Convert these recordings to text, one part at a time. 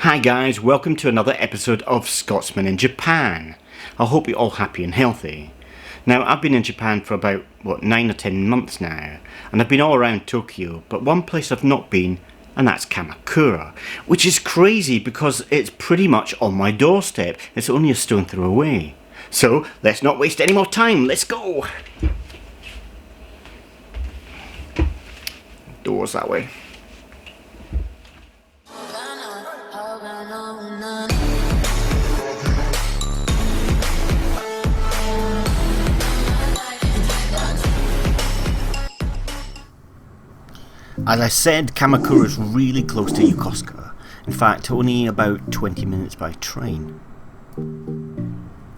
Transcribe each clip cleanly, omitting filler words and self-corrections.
Hi guys, welcome to another episode of Scotsman in Japan. I hope you're all happy and healthy. Now, I've been in Japan for about, 9 or 10 months now, and I've been all around Tokyo, but one place I've not been, and that's Kamakura, which is crazy because it's pretty much on my doorstep. It's only a stone throw away. So, let's not waste any more time, let's go! Doors that way. As I said, Kamakura is really close to Yokosuka. In fact, only about 20 minutes by train.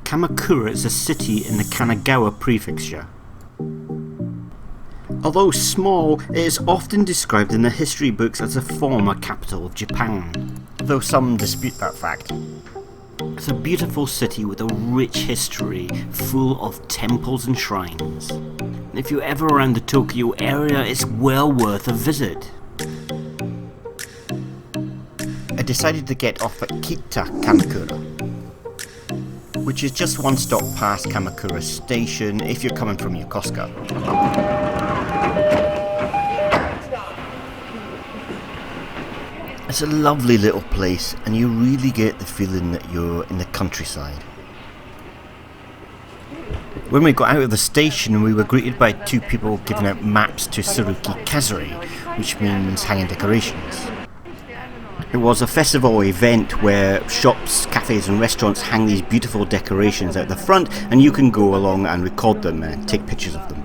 Kamakura is a city in the Kanagawa prefecture. Although small, it is often described in the history books as the former capital of Japan, though some dispute that fact. It's a beautiful city with a rich history, full of temples and shrines. If you're ever around the Tokyo area, it's well worth a visit. I decided to get off at Kita Kamakura, which is just one stop past Kamakura Station if you're coming from Yokosuka. It's a lovely little place, and you really get the feeling that you're in the countryside. When we got out of the station, we were greeted by two people giving out maps to Tsuruki Kazuri, which means hanging decorations. It was a festival event where shops, cafes and restaurants hang these beautiful decorations out the front, and you can go along and record them and take pictures of them.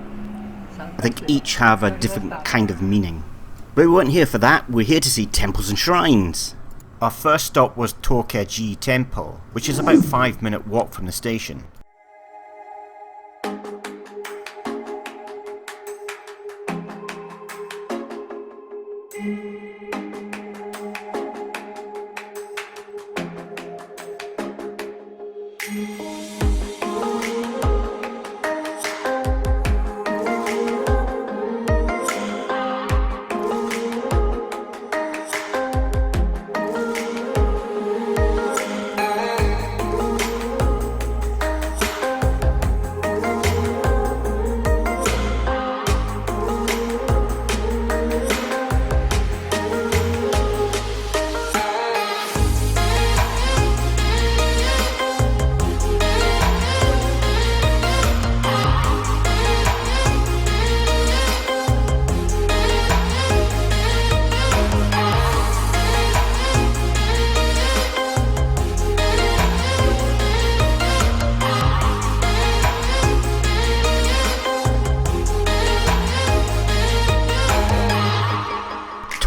I think each have a different kind of meaning. But we weren't here for that, we're here to see temples and shrines. Our first stop was Tokuji Temple, which is about a 5-minute walk from the station.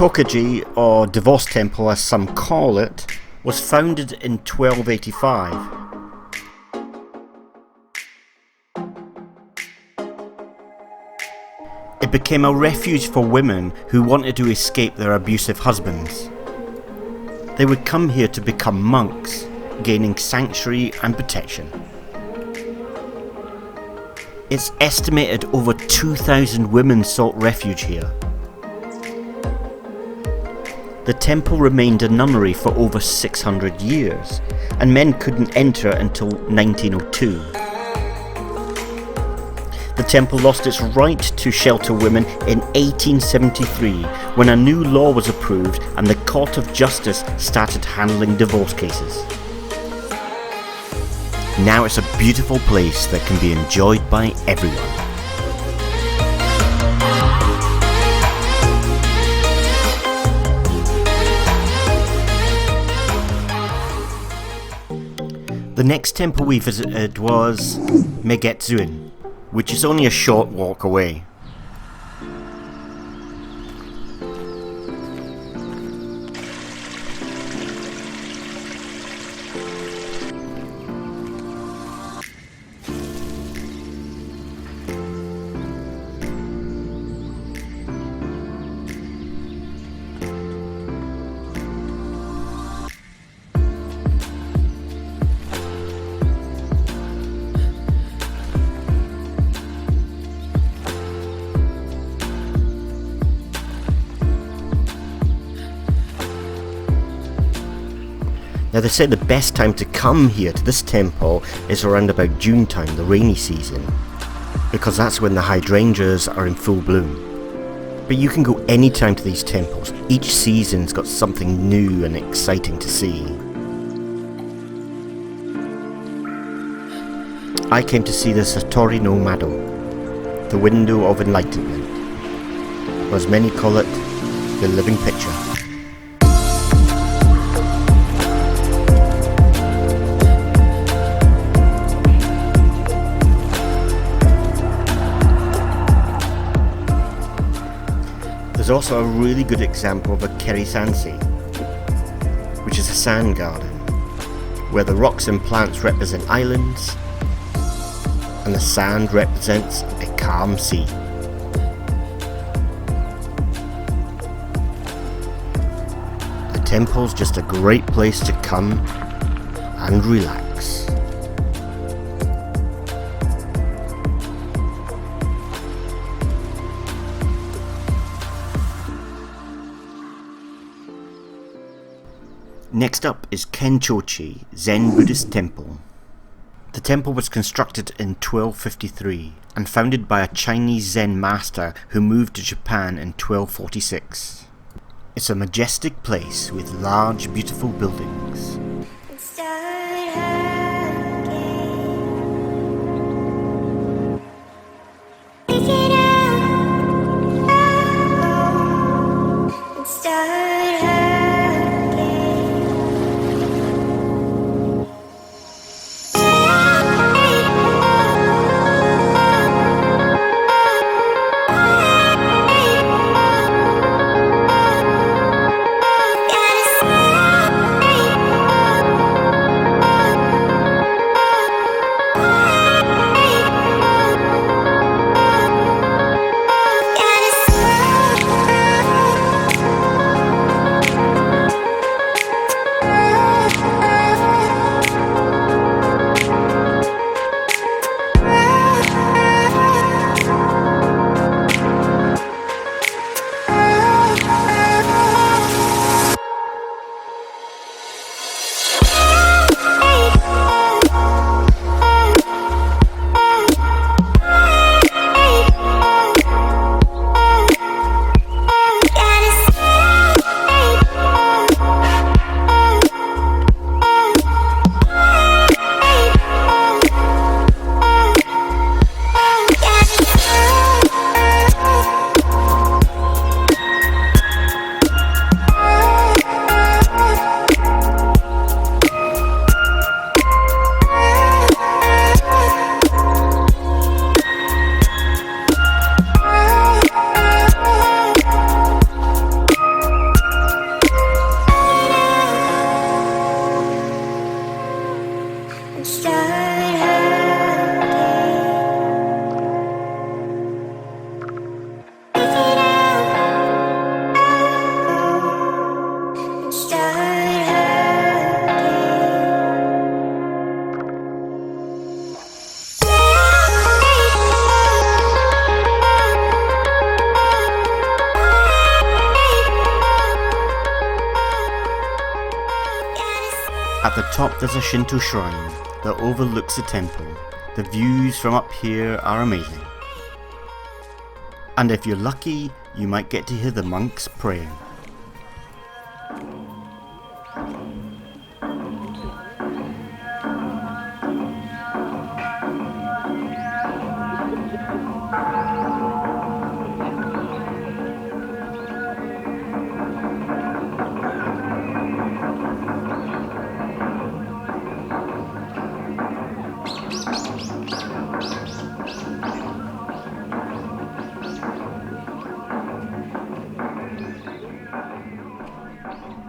Tokuji, or Divorce Temple as some call it, was founded in 1285. It became a refuge for women who wanted to escape their abusive husbands. They would come here to become monks, gaining sanctuary and protection. It's estimated over 2,000 women sought refuge here. The temple remained a nunnery for over 600 years, and men couldn't enter until 1902. The temple lost its right to shelter women in 1873, when a new law was approved and the Court of Justice started handling divorce cases. Now it's a beautiful place that can be enjoyed by everyone. The next temple we visited was Megetsu, which is only a short walk away. Now they say the best time to come here to this temple is around about June time, the rainy season, because that's when the hydrangeas are in full bloom. But you can go anytime to these temples. Each season's got something new and exciting to see. I came to see the Satori no Mado, the window of enlightenment, or as many call it, the living picture. There's also a really good example of a kerisansi, which is a sand garden, where the rocks and plants represent islands, and the sand represents a calm sea. The temple's just a great place to come and relax. Next up is Kenchi, Zen Buddhist Temple. The temple was constructed in 1253 and founded by a Chinese Zen master who moved to Japan in 1246. It's a majestic place with large, beautiful buildings. At the top there's a Shinto shrine that overlooks the temple. The views from up here are amazing. And if you're lucky, you might get to hear the monks praying.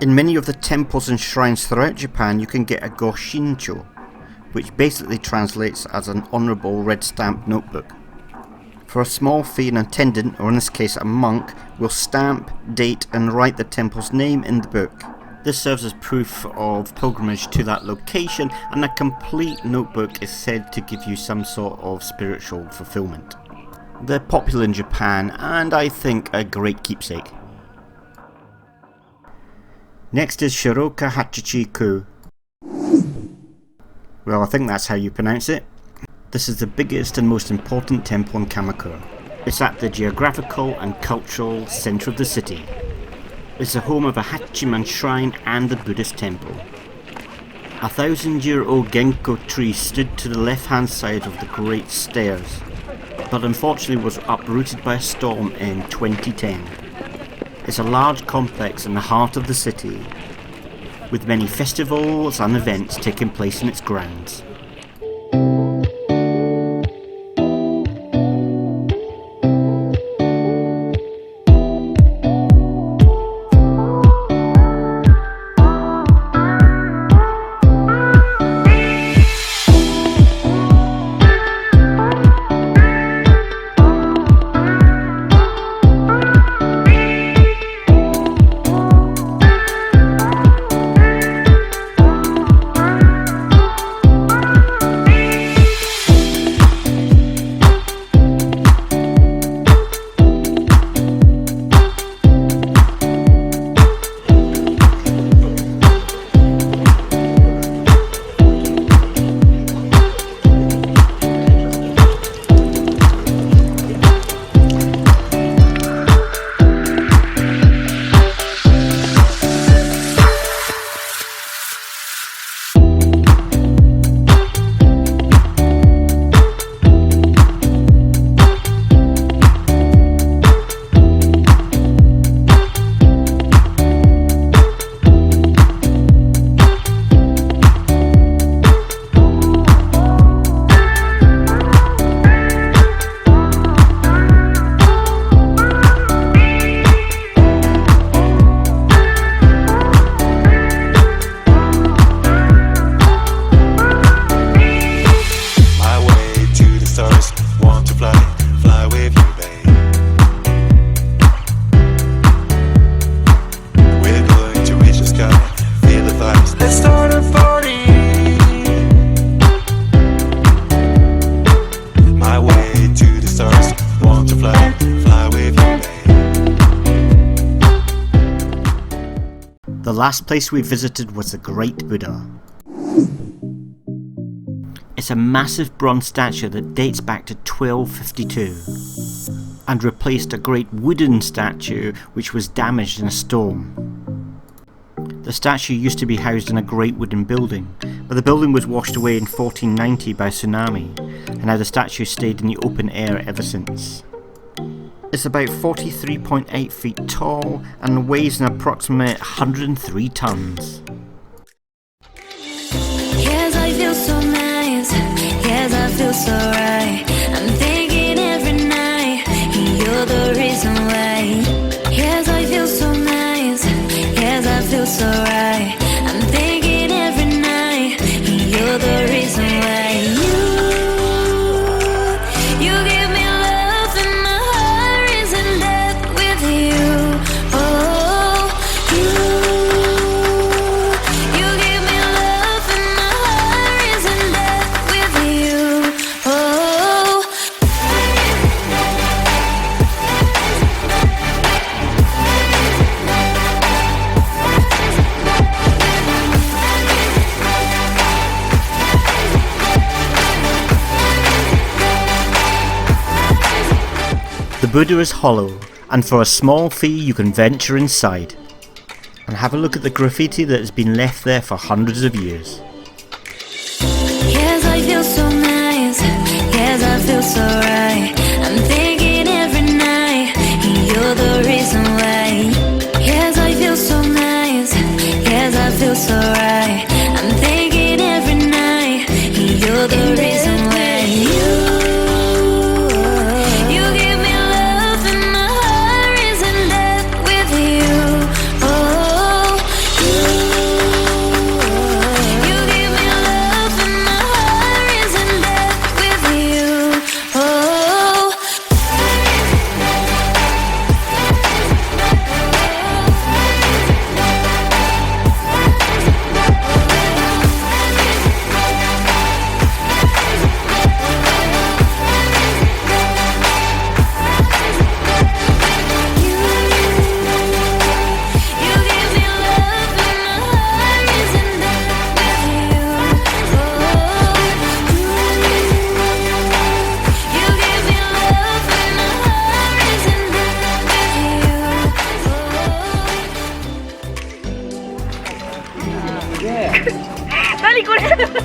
In many of the temples and shrines throughout Japan, you can get a goshincho, which basically translates as an honourable red stamp notebook. For a small fee, an attendant, or in this case a monk, will stamp, date and write the temple's name in the book. This serves as proof of pilgrimage to that location, and a complete notebook is said to give you some sort of spiritual fulfillment. They're popular in Japan, and I think a great keepsake. Next is Shiroka Hachichiku, Well, I think that's how you pronounce it. This is the biggest and most important temple in Kamakura. It's at the geographical and cultural centre of the city. It's the home of a Hachiman shrine and the Buddhist temple. A 1,000-year-old Genko tree stood to the left-hand side of the great stairs, but unfortunately was uprooted by a storm in 2010. It's a large complex in the heart of the city, with many festivals and events taking place in its grounds. The last place we visited was the Great Buddha. It's a massive bronze statue that dates back to 1252 and replaced a great wooden statue which was damaged in a storm. The statue used to be housed in a great wooden building, but the building was washed away in 1490 by tsunami, and now the statue stayed in the open air ever since. It's about 43.8 feet tall and weighs an approximate 103 tons. Yes, I feel so nice. Yes, I feel so right. I'm thinking every night, you're the reason why. Yes, I feel so nice. Yes, I feel so right. I'm thinking every night, you're the reason why. You give me love and my heart is in love with you. Oh, you give me love and my heart is in love with you. Oh. The Buddha is hollow, and for a small fee you can venture inside and have a look at the graffiti that has been left there for hundreds of years. Yes, I feel so nice. Yes, I feel so right. I'm thinking every night, you're the reason why. Yes, I feel so nice. Yes, I feel so right. I'm thinking every night, you're the reason why. You give me love and my heart is in love with you. Oh, you give me love and my heart is in love with you. Oh. Yeah.